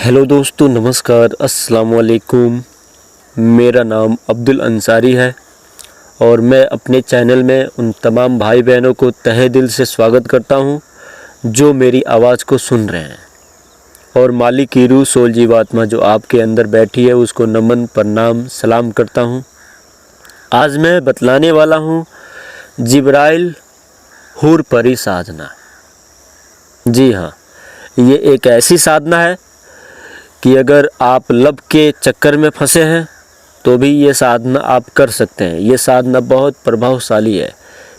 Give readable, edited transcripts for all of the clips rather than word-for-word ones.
Hello दोस्तों, नमस्कार, अस्सलाम वालेकुम। मेरा नाम अब्दुल अंसारी है और मैं अपने चैनल में उन तमाम भाई बहनों को तहे दिल से स्वागत करता हूं जो मेरी आवाज़ को सुन रहे हैं। और मालिक की रूह सोल जीवात्मा जो आपके अंदर बैठी है उसको नमन प्रणाम सलाम करता हूं। आज मैं बतलाने वाला हूं जिब्राइल हूर परी साधना। जी हाँ, ये एक ऐसी साधना है कि अगर आप लब के चक्कर में फंसे हैं तो भी ये साधना आप कर सकते हैं। ये साधना बहुत प्रभावशाली है।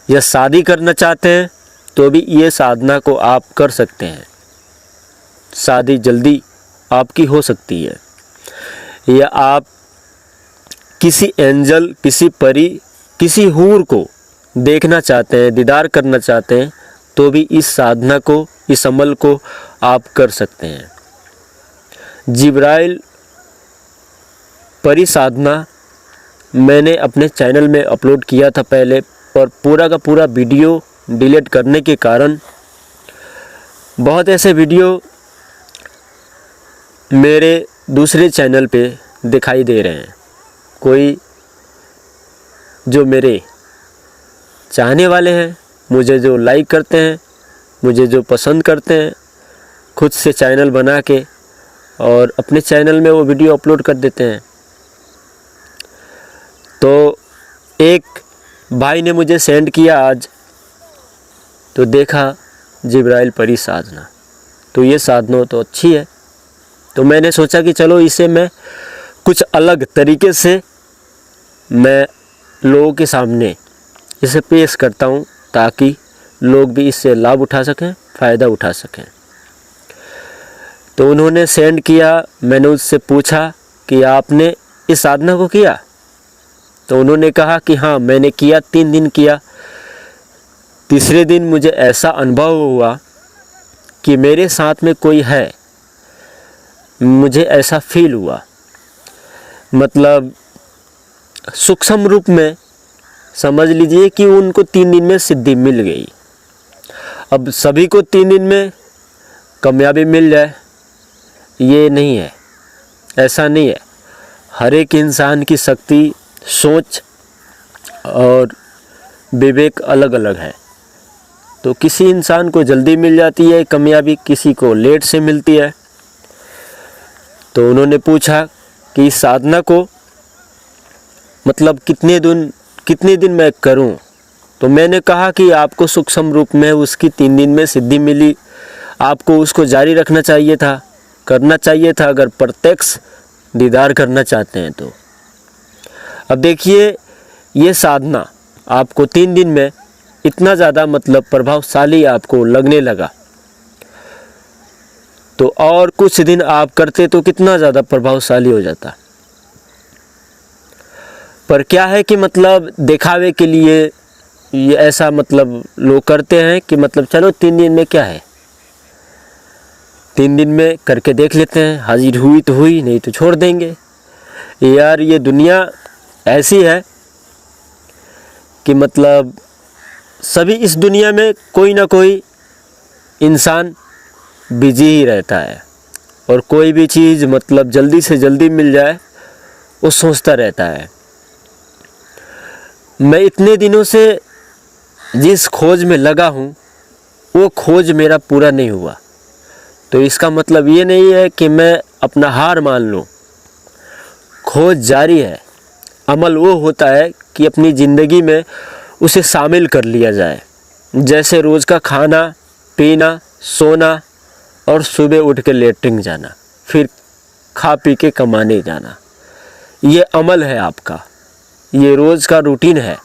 या शादी करना चाहते हैं तो भी ये साधना को आप कर सकते हैं। शादी जल्दी आपकी हो सकती है। या आप किसी एंजल, किसी परी, किसी हूर को देखना चाहते हैं, दीदार करना चाहते हैं तो भी इस साधना को, इस अमल को आप कर सकते हैं। जिब्राइल परी साधना मैंने अपने चैनल में अपलोड किया था पहले, पर पूरा का पूरा वीडियो डिलीट करने के कारण बहुत ऐसे वीडियो मेरे दूसरे चैनल पे दिखाई दे रहे हैं। कोई जो मेरे चाहने वाले हैं, मुझे जो लाइक करते हैं, मुझे जो पसंद करते हैं, खुद से चैनल बना के और अपने चैनल में वो वीडियो अपलोड कर देते हैं। तो एक भाई ने मुझे सेंड किया आज, तो देखा जिब्राइल परी साधना, तो ये साधना तो अच्छी है। तो मैंने सोचा कि चलो इसे मैं कुछ अलग तरीके से मैं लोगों के सामने इसे पेश करता हूँ ताकि लोग भी इससे लाभ उठा सकें, फ़ायदा उठा सकें। तो उन्होंने सेंड किया। मैंने उससे पूछा कि आपने इस साधना को किया? तो उन्होंने कहा कि हाँ मैंने किया, 3 दिन किया। तीसरे दिन मुझे ऐसा अनुभव हुआ कि मेरे साथ में कोई है, मुझे ऐसा फील हुआ। मतलब सूक्ष्म रूप में समझ लीजिए कि उनको 3 दिन में सिद्धि मिल गई। अब सभी को 3 दिन में कामयाबी मिल जाए ये नहीं है, ऐसा नहीं है। हर एक इंसान की शक्ति, सोच और विवेक अलग अलग है। तो किसी इंसान को जल्दी मिल जाती है कामयाबी, किसी को लेट से मिलती है। तो उन्होंने पूछा कि इस साधना को मतलब कितने दिन मैं करूं? तो मैंने कहा कि आपको सूक्ष्म रूप में उसकी 3 दिन में सिद्धि मिली, आपको उसको जारी रखना चाहिए था, करना चाहिए था अगर प्रत्यक्ष दीदार करना चाहते हैं तो। अब देखिए, ये साधना आपको 3 दिन में इतना ज़्यादा मतलब प्रभावशाली आपको लगने लगा, तो और कुछ दिन आप करते तो कितना ज़्यादा प्रभावशाली हो जाता। पर क्या है कि मतलब दिखावे के लिए ये ऐसा मतलब लोग करते हैं कि मतलब चलो 3 दिन में क्या है, 3 दिन में करके देख लेते हैं, हाजिर हुई तो हुई, नहीं तो छोड़ देंगे। यार ये दुनिया ऐसी है कि मतलब सभी इस दुनिया में कोई ना कोई इंसान बिजी ही रहता है और कोई भी चीज़ मतलब जल्दी से जल्दी मिल जाए वो सोचता रहता है। मैं इतने दिनों से जिस खोज में लगा हूँ वो खोज मेरा पूरा नहीं हुआ, तो इसका मतलब ये नहीं है कि मैं अपना हार मान लूँ। खोज जारी है। अमल वो होता है कि अपनी ज़िंदगी में उसे शामिल कर लिया जाए। जैसे रोज़ का खाना पीना, सोना और सुबह उठ के लेटरिंग जाना, फिर खा पी के कमाने जाना, ये अमल है आपका, ये रोज़ का रूटीन है।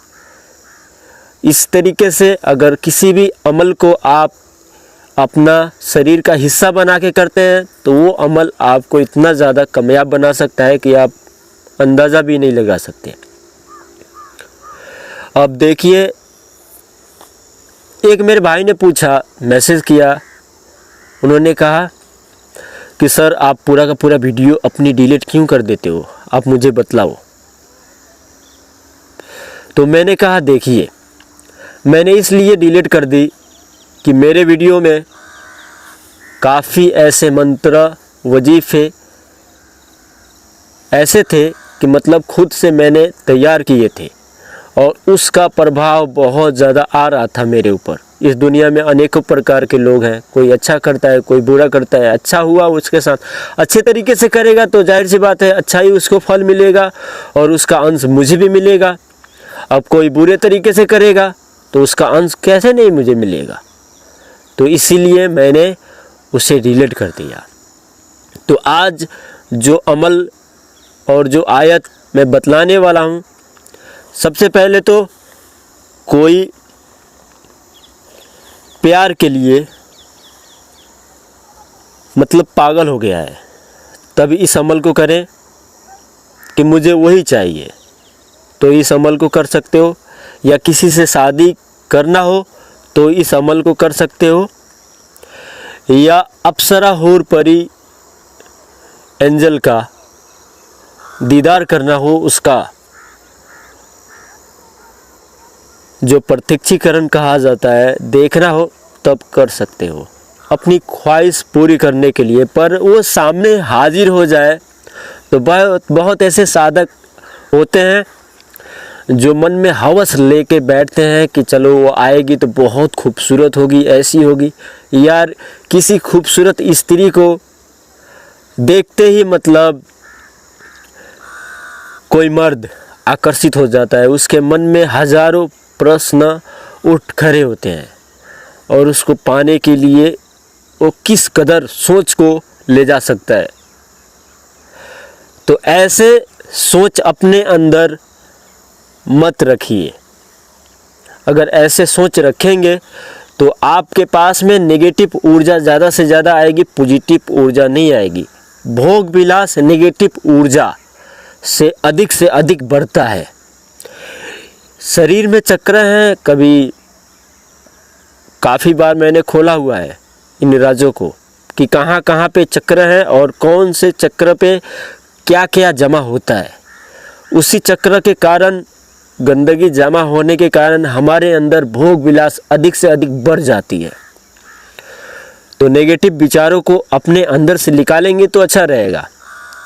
इस तरीके से अगर किसी भी अमल को आप अपना शरीर का हिस्सा बना के करते हैं तो वो अमल आपको इतना ज़्यादा कामयाब बना सकता है कि आप अंदाज़ा भी नहीं लगा सकते। अब देखिए, एक मेरे भाई ने पूछा, मैसेज किया, उन्होंने कहा कि सर आप पूरा का पूरा वीडियो अपनी डिलीट क्यों कर देते हो, आप मुझे बतलाओ। तो मैंने कहा देखिए, मैंने इसलिए डिलीट कर दी कि मेरे वीडियो में काफ़ी ऐसे मंत्र वजीफ़े ऐसे थे कि मतलब खुद से मैंने तैयार किए थे और उसका प्रभाव बहुत ज़्यादा आ रहा था मेरे ऊपर। इस दुनिया में अनेकों प्रकार के लोग हैं, कोई अच्छा करता है, कोई बुरा करता है। अच्छा हुआ उसके साथ, अच्छे तरीके से करेगा तो जाहिर सी बात है अच्छा ही उसको फल मिलेगा और उसका अंश मुझे भी मिलेगा। अब कोई बुरे तरीके से करेगा तो उसका अंश कैसे नहीं मुझे मिलेगा। तो इसीलिए मैंने उसे रिलेट कर दिया। तो आज जो अमल और जो आयत मैं बतलाने वाला हूँ, सबसे पहले तो कोई प्यार के लिए मतलब पागल हो गया है, तभी इस अमल को करें कि मुझे वही चाहिए, तो इस अमल को कर सकते हो। या किसी से शादी करना हो तो इस अमल को कर सकते हो। या अप्सरा हूर परी एंजल का दीदार करना हो, उसका जो प्रत्यक्षीकरण कहा जाता है, देखना हो तब कर सकते हो अपनी ख्वाहिश पूरी करने के लिए। पर वो सामने हाजिर हो जाए तो बहुत ऐसे साधक होते हैं जो मन में हवस लेके बैठते हैं कि चलो वो आएगी तो बहुत खूबसूरत होगी, ऐसी होगी। यार किसी खूबसूरत स्त्री को देखते ही मतलब कोई मर्द आकर्षित हो जाता है, उसके मन में हजारों प्रश्न उठ खड़े होते हैं और उसको पाने के लिए वो किस कदर सोच को ले जा सकता है। तो ऐसे सोच अपने अंदर मत रखिए। अगर ऐसे सोच रखेंगे तो आपके पास में नेगेटिव ऊर्जा ज़्यादा से ज़्यादा आएगी, पॉजिटिव ऊर्जा नहीं आएगी। भोग विलास नेगेटिव ऊर्जा से अधिक बढ़ता है। शरीर में चक्र हैं, कभी काफ़ी बार मैंने खोला हुआ है इन राजों को कि कहाँ कहाँ पे चक्र हैं और कौन से चक्र पे क्या क्या जमा होता है। उसी चक्र के कारण, गंदगी जमा होने के कारण हमारे अंदर भोग विलास अधिक से अधिक बढ़ जाती है। तो नेगेटिव विचारों को अपने अंदर से निकालेंगे तो अच्छा रहेगा।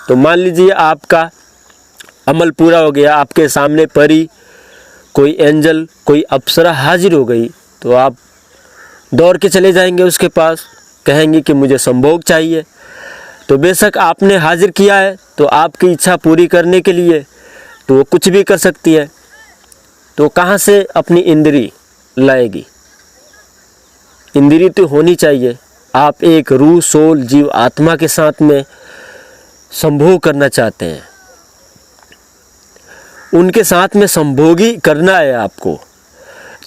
तो मान लीजिए आपका अमल पूरा हो गया, आपके सामने परी, कोई एंजल, कोई अप्सरा हाजिर हो गई, तो आप दौड़ के चले जाएंगे उसके पास, कहेंगे कि मुझे संभोग चाहिए। तो बेशक आपने हाजिर किया है तो आपकी इच्छा पूरी करने के लिए तो वो कुछ भी कर सकती है। तो कहाँ से अपनी इंद्री लाएगी? इंद्री तो होनी चाहिए। आप एक रूह, सोल, जीव, आत्मा के साथ में संभोग करना चाहते हैं, उनके साथ में संभोगी करना है आपको,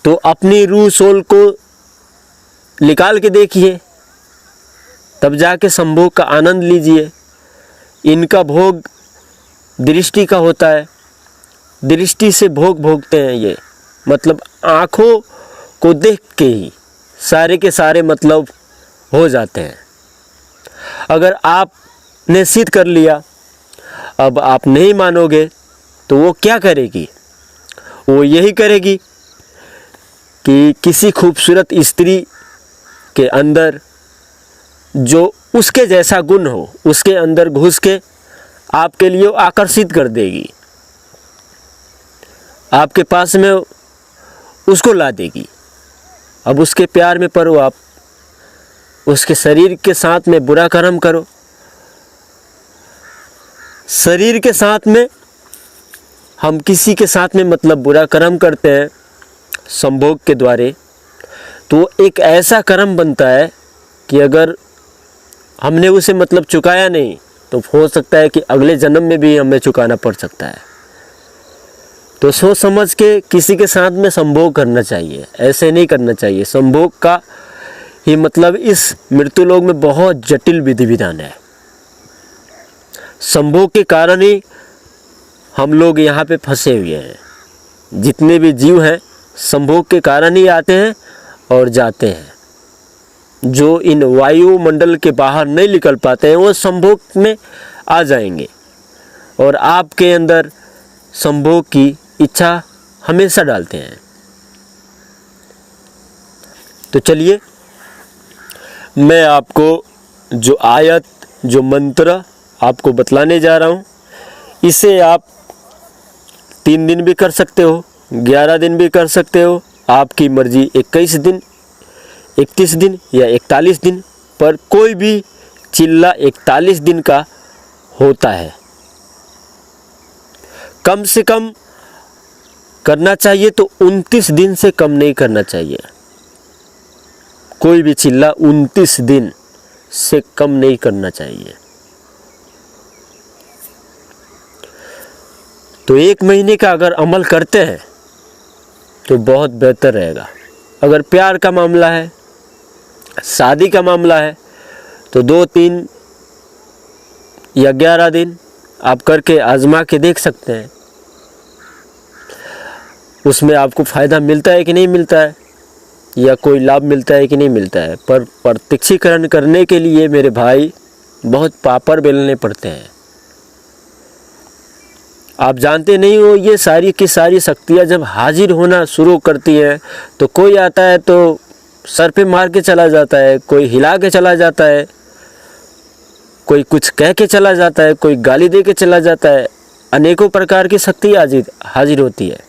तो अपनी रूह सोल को निकाल के देखिए, तब जाके संभोग का आनंद लीजिए। इनका भोग दृष्टि का होता है, दृष्टि से भोग भोगते हैं ये, मतलब आँखों को देख के ही सारे के सारे मतलब हो जाते हैं। अगर आपने सिद्ध कर लिया, अब आप नहीं मानोगे तो वो क्या करेगी? वो यही करेगी कि किसी खूबसूरत स्त्री के अंदर जो उसके जैसा गुण हो, उसके अंदर घुस के आपके लिए आकर्षित कर देगी, आपके पास में उसको ला देगी। अब उसके प्यार में पड़ो आप, उसके शरीर के साथ में बुरा कर्म करो। शरीर के साथ में हम किसी के साथ में मतलब बुरा कर्म करते हैं संभोग के द्वारे, तो एक ऐसा कर्म बनता है कि अगर हमने उसे मतलब चुकाया नहीं तो हो सकता है कि अगले जन्म में भी हमें चुकाना पड़ सकता है। तो सोच समझ के किसी के साथ में संभोग करना चाहिए, ऐसे नहीं करना चाहिए। संभोग का ही मतलब इस मृत्यु लोक में बहुत जटिल विधि विधान है। संभोग के कारण ही हम लोग यहाँ पे फंसे हुए हैं। जितने भी जीव हैं संभोग के कारण ही आते हैं और जाते हैं। जो इन वायुमंडल के बाहर नहीं निकल पाते हैं वो संभोग में आ जाएंगे और आपके अंदर संभोग की इच्छा हमेशा डालते हैं। तो चलिए मैं आपको जो आयत जो मंत्र आपको बतलाने जा रहा हूँ, इसे आप 3 दिन भी कर सकते हो, 11 दिन भी कर सकते हो, आपकी मर्जी। 21 दिन, 31 दिन या 41 दिन, पर कोई भी चिल्ला 41 दिन का होता है। कम से कम करना चाहिए तो 29 दिन से कम नहीं करना चाहिए। कोई भी चिल्ला 29 दिन से कम नहीं करना चाहिए। तो 1 महीने का अगर अमल करते हैं तो बहुत बेहतर रहेगा। अगर प्यार का मामला है, शादी का मामला है, तो 2, 3 या 11 दिन आप करके आजमा के देख सकते हैं, उसमें आपको फ़ायदा मिलता है कि नहीं मिलता है, या कोई लाभ मिलता है कि नहीं मिलता है। पर प्रत्यक्षीकरण करने के लिए मेरे भाई बहुत पापड़ बेलने पड़ते हैं। आप जानते नहीं हो, ये सारी की सारी शक्तियाँ जब हाजिर होना शुरू करती हैं तो कोई आता है तो सर पे मार के चला जाता है, कोई हिला के चला जाता है, कोई कुछ कह के चला जाता है, कोई गाली दे के चला जाता है। अनेकों प्रकार की शक्ति हाजिर होती है।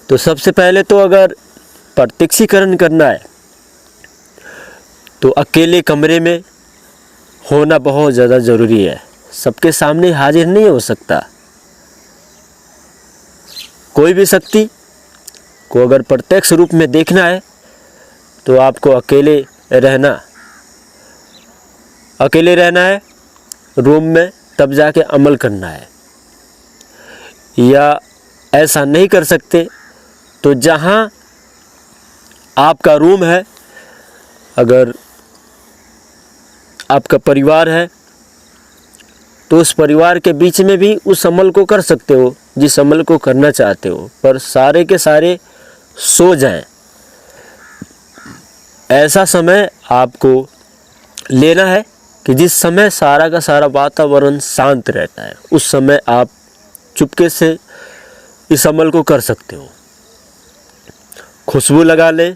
तो सबसे पहले तो अगर प्रत्यक्षीकरण करना है तो अकेले कमरे में होना बहुत ज़्यादा ज़रूरी है। सबके सामने हाजिर नहीं हो सकता। कोई भी शक्ति को अगर प्रत्यक्ष रूप में देखना है तो आपको अकेले रहना है रूम में, तब जाके अमल करना है। या ऐसा नहीं कर सकते तो जहाँ आपका रूम है, अगर आपका परिवार है तो उस परिवार के बीच में भी उस अमल को कर सकते हो जिस अमल को करना चाहते हो, पर सारे के सारे सो जाएं। ऐसा समय आपको लेना है कि जिस समय सारा का सारा वातावरण शांत रहता है, उस समय आप चुपके से इस अमल को कर सकते हो। खुशबू लगा लें,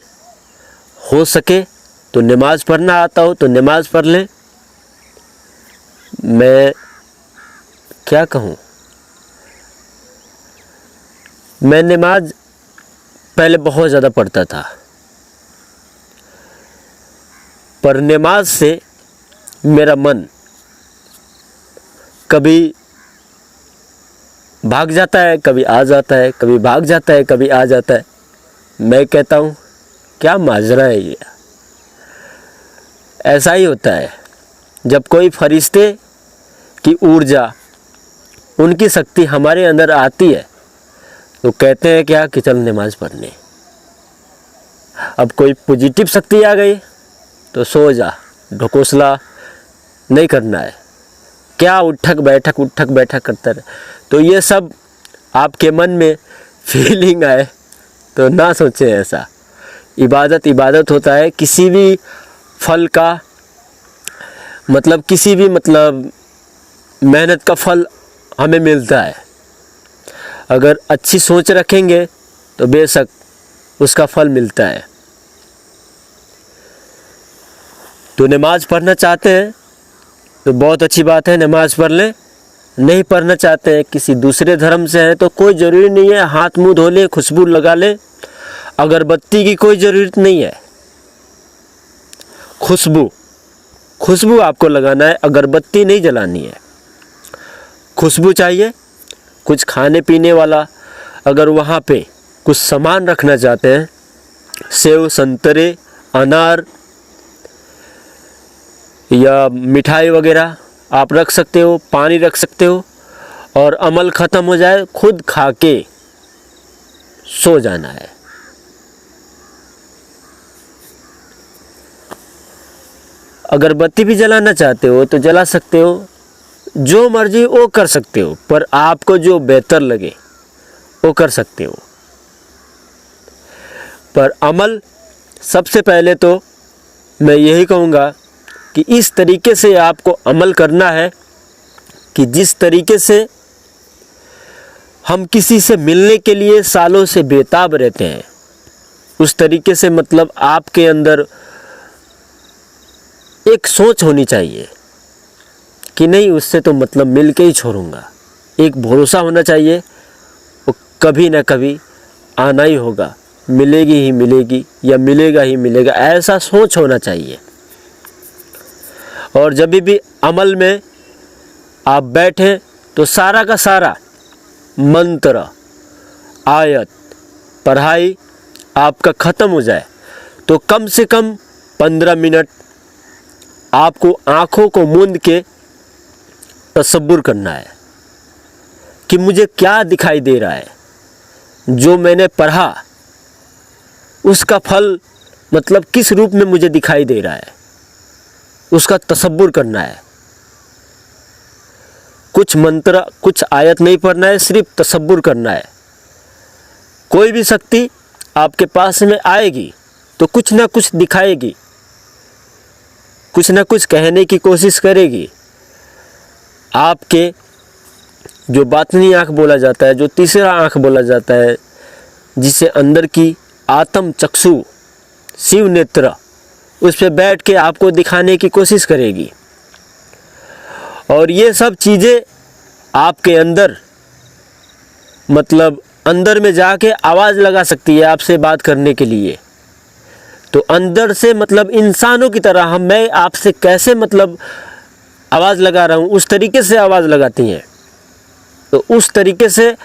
हो सके तो नमाज़ पढ़ना आता हो तो नमाज़ पढ़ लें। मैं क्या कहूँ, मैं नमाज पहले बहुत ज़्यादा पढ़ता था, पर नमाज से मेरा मन कभी भाग जाता है, कभी आ जाता है, कभी भाग जाता है, कभी आ जाता है। मैं कहता हूँ क्या माजरा है ये। ऐसा ही होता है जब कोई फरिश्ते की ऊर्जा, उनकी शक्ति हमारे अंदर आती है तो कहते हैं क्या कि चल नमाज पढ़ने। अब कोई पॉजिटिव शक्ति आ गई तो सो जा, ढकोसला नहीं करना है, क्या उठक बैठक करता रहे। तो ये सब आपके मन में फीलिंग आए तो ना सोचें ऐसा। इबादत होता है। किसी भी फल का मतलब, किसी भी मेहनत का फल हमें मिलता है। अगर अच्छी सोच रखेंगे तो बेशक उसका फल मिलता है। तो नमाज पढ़ना चाहते हैं तो बहुत अच्छी बात है, नमाज पढ़ लें। नहीं पढ़ना चाहते हैं, किसी दूसरे धर्म से हैं, तो कोई ज़रूरी नहीं है, हाथ मुंह धो लें, खुशबू लगा लें। अगरबत्ती की कोई ज़रूरत नहीं है। खुशबू आपको लगाना है, अगरबत्ती नहीं जलानी है। खुशबू चाहिए। कुछ खाने पीने वाला, अगर वहाँ पे कुछ सामान रखना चाहते हैं, सेव, संतरे, अनार या मिठाई वगैरह आप रख सकते हो, पानी रख सकते हो, और अमल ख़त्म हो जाए खुद खा के सो जाना है। अगरबत्ती भी जलाना चाहते हो तो जला सकते हो, जो मर्जी वो कर सकते हो, पर आपको जो बेहतर लगे वो कर सकते हो। पर अमल सबसे पहले तो मैं यही कहूँगा कि इस तरीके से आपको अमल करना है कि जिस तरीके से हम किसी से मिलने के लिए सालों से बेताब रहते हैं, उस तरीके से मतलब आपके अंदर एक सोच होनी चाहिए कि नहीं, उससे तो मतलब मिल के ही छोड़ूंगा। एक भरोसा होना चाहिए, वो कभी ना कभी आना ही होगा, मिलेगी ही मिलेगी या मिलेगा ही मिलेगा, ऐसा सोच होना चाहिए। और जब भी अमल में आप बैठें तो सारा का सारा मंत्र, आयत, पढ़ाई आपका ख़त्म हो जाए तो कम से कम 15 मिनट आपको आँखों को मूंद के तसब्बुर करना है कि मुझे क्या दिखाई दे रहा है, जो मैंने पढ़ा उसका फल मतलब किस रूप में मुझे दिखाई दे रहा है, उसका तसब्बुर करना है। कुछ मंत्र, कुछ आयत नहीं पढ़ना है, सिर्फ तसब्बुर करना है। कोई भी शक्ति आपके पास में आएगी तो कुछ ना कुछ दिखाएगी, कुछ ना कुछ कहने की कोशिश करेगी। आपके जो बातनी आँख बोला जाता है, जो तीसरा आँख बोला जाता है, जिसे अंदर की आत्म चक्षु, शिव नेत्र, उस पे बैठ के आपको दिखाने की कोशिश करेगी। और ये सब चीज़ें आपके अंदर मतलब अंदर में जाके आवाज़ लगा सकती है आपसे बात करने के लिए। तो अंदर से मतलब इंसानों की तरह मैं आपसे कैसे मतलब आवाज़ लगा रहा हूँ, उस तरीके से आवाज़ लगाती हैं। तो उस तरीके से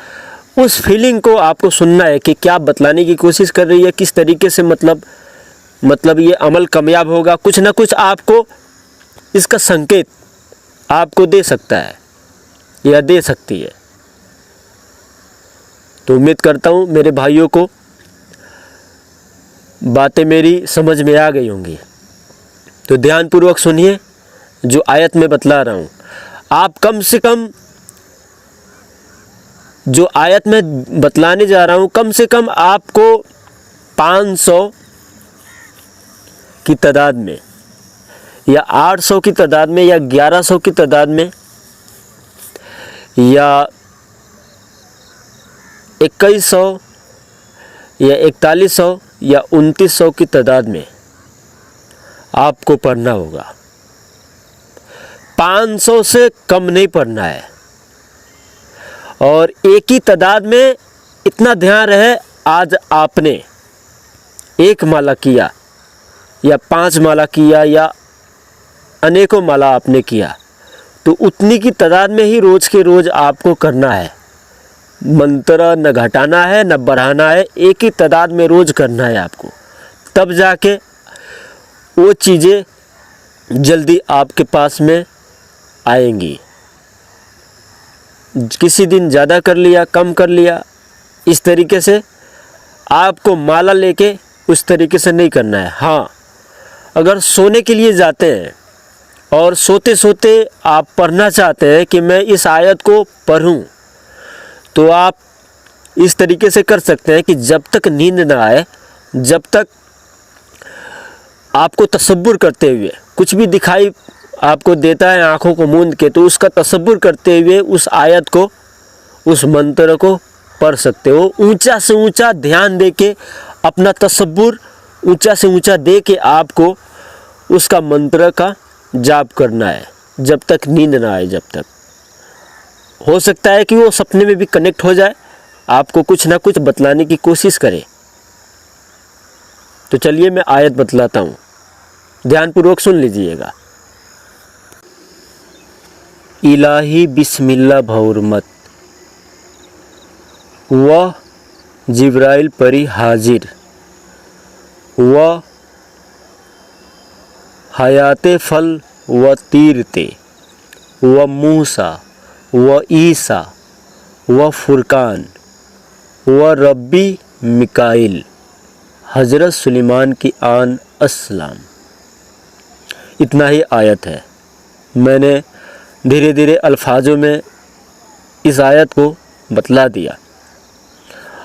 उस फीलिंग को आपको सुनना है कि क्या बतलाने की कोशिश कर रही है, किस तरीके से मतलब ये अमल कामयाब होगा। कुछ ना कुछ आपको इसका संकेत आपको दे सकता है या दे सकती है। तो उम्मीद करता हूँ मेरे भाइयों को बातें मेरी समझ में आ गई होंगी। तो ध्यानपूर्वक सुनिए जो आयत में बतला रहा हूँ। आप कम से कम जो आयत में बतलाने जा रहा हूँ, कम से कम आपको 500 की तादाद में या 800 की तादाद में या 1100 की तादाद में या 2100 या 4100 या 2900 की तादाद में आपको पढ़ना होगा। 500 से कम नहीं पढ़ना है। और एक ही तादाद में इतना ध्यान रहे, आज आपने 1 माला किया या 5 माला किया या अनेकों माला आपने किया, तो उतनी की तादाद में ही रोज़ के रोज़ आपको करना है। मंत्र न घटाना है न बढ़ाना है, एक ही तादाद में रोज़ करना है आपको। तब जाके वो चीज़ें जल्दी आपके पास में आएंगी। किसी दिन ज़्यादा कर लिया, कम कर लिया, इस तरीके से आपको माला लेके उस तरीके से नहीं करना है। हाँ, अगर सोने के लिए जाते हैं और सोते सोते आप पढ़ना चाहते हैं कि मैं इस आयत को पढूं, तो आप इस तरीके से कर सकते हैं कि जब तक नींद ना आए, जब तक आपको तसब्बुर करते हुए कुछ भी दिखाई आपको देता है आँखों को मूंद के, तो उसका तसब्बुर करते हुए उस आयत को, उस मंत्र को पढ़ सकते हो। ऊंचा से ऊंचा ध्यान दे के, अपना तसब्बुर ऊंचा से ऊंचा दे के आपको उसका मंत्र का जाप करना है जब तक नींद ना आए। जब तक हो सकता है कि वो सपने में भी कनेक्ट हो जाए, आपको कुछ ना कुछ बतलाने की कोशिश करे। तो चलिए मैं आयत बतलाता हूँ, ध्यानपूर्वक सुन लीजिएगा। इलाही बिस्मिल्लाह भौरमत, वह जिब्राइल परी हाजिर, वह हयाते फल व तीरते, व मूसा व ईसा व फुरकान व रब्बी मिकाइल, हज़रत सुलेमान की आन अस्सलाम। इतना ही आयत है। मैंने धीरे धीरे अल्फाजों में इस आयत को बतला दिया।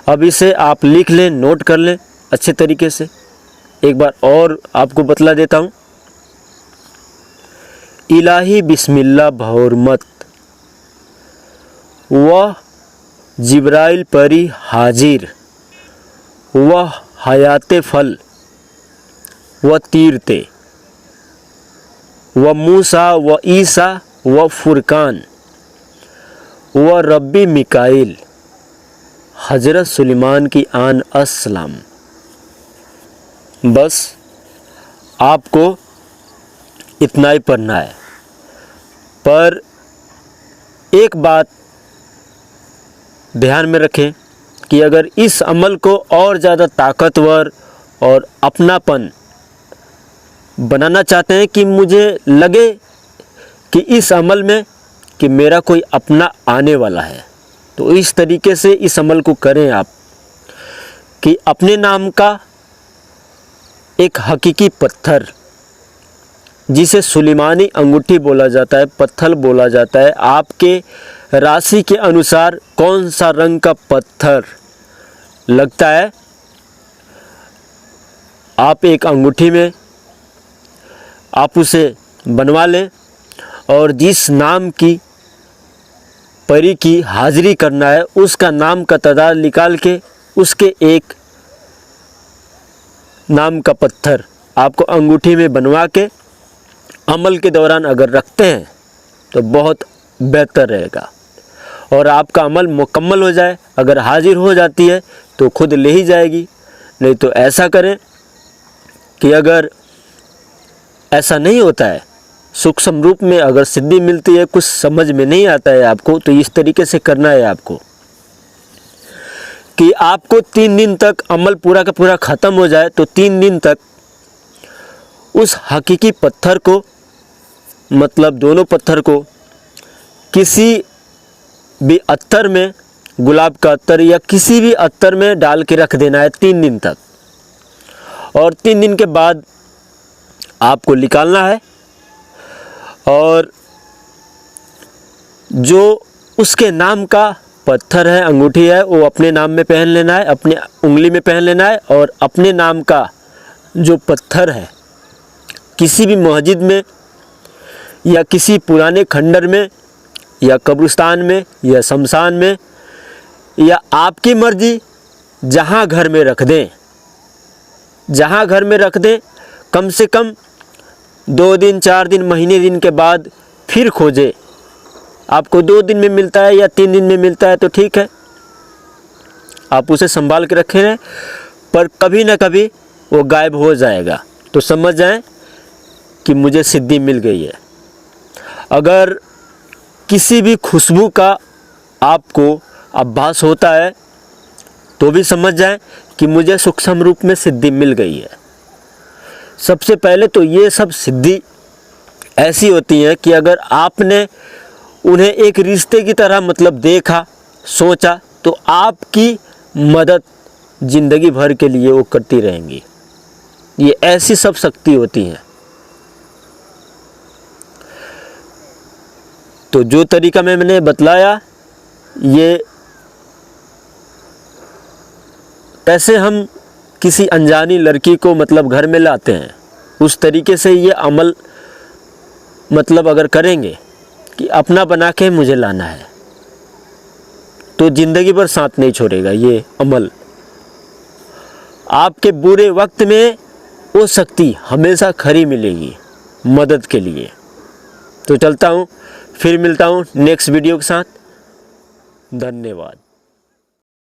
अब इसे आप लिख लें, नोट कर लें अच्छे तरीके से। एक बार और आपको बतला देता हूँ। इलाही बिस्मिल्लाह भौरमत, वह जिब्राइल परी हाजिर, वह हयाते फल व तीरते, व मूसा व ईसा व फुरकान व रब्बी मिकाइल हज़रत सुलेमान की आन अस्सलाम। बस आपको इतना ही पढ़ना है। पर एक बात ध्यान में रखें कि अगर इस अमल को और ज़्यादा ताकतवर और अपनापन बनाना चाहते हैं कि मुझे लगे कि इस अमल में कि मेरा कोई अपना आने वाला है, तो इस तरीके से इस अमल को करें आप कि अपने नाम का एक हकीकी पत्थर, जिसे सुलेमानी अंगूठी बोला जाता है, पत्थर बोला जाता है, आपके राशि के अनुसार कौन सा रंग का पत्थर लगता है, आप एक अंगूठी में आप उसे बनवा लें और जिस नाम की परी की हाजिरी करना है उसका नाम का तादाद निकाल के उसके एक नाम का पत्थर आपको अंगूठी में बनवा के अमल के दौरान अगर रखते हैं तो बहुत बेहतर रहेगा और आपका अमल मुकम्मल हो जाए। अगर हाजिर हो जाती है तो खुद ले ही जाएगी, नहीं तो ऐसा करें कि अगर ऐसा नहीं होता है, सूक्ष्म रूप में अगर सिद्धि मिलती है, कुछ समझ में नहीं आता है आपको, तो इस तरीके से करना है आपको कि आपको 3 दिन तक अमल पूरा का पूरा ख़त्म हो जाए तो 3 दिन तक उस हकीकी पत्थर को, मतलब दोनों पत्थर को किसी भी अत्तर में, गुलाब का अत्तर या किसी भी अत्तर में डाल के रख देना है 3 दिन तक। और 3 दिन के बाद आपको निकालना है और जो उसके नाम का पत्थर है, अंगूठी है, वो अपने नाम में पहन लेना है, अपने उंगली में पहन लेना है और अपने नाम का जो पत्थर है किसी भी मस्जिद में या किसी पुराने खंडर में या कब्रिस्तान में या शमशान में या आपकी मर्जी जहाँ घर में रख दें, जहाँ घर में रख दें, कम से कम 2 दिन 4 दिन महीने दिन के बाद फिर खोजें। आपको 2 दिन में मिलता है या 3 दिन में मिलता है तो ठीक है, आप उसे संभाल के रखे रहें, पर कभी ना कभी वो गायब हो जाएगा तो समझ जाएं कि मुझे सिद्धि मिल गई है। अगर किसी भी खुशबू का आपको आभास होता है तो भी समझ जाएं कि मुझे सूक्ष्म रूप में सिद्धि मिल गई है। सबसे पहले तो ये सब सिद्धि ऐसी होती है कि अगर आपने उन्हें एक रिश्ते की तरह मतलब देखा, सोचा, तो आपकी मदद ज़िंदगी भर के लिए वो करती रहेंगी। ये ऐसी सब शक्ति होती हैं। तो जो तरीका मैंने बतलाया, ये कैसे हम किसी अनजानी लड़की को मतलब घर में लाते हैं, उस तरीके से ये अमल मतलब अगर करेंगे कि अपना बना के मुझे लाना है तो ज़िंदगी भर साथ नहीं छोड़ेगा। ये अमल आपके बुरे वक्त में वो शक्ति हमेशा खरी मिलेगी मदद के लिए। तो चलता हूँ, फिर मिलता हूँ नेक्स्ट वीडियो के साथ। धन्यवाद।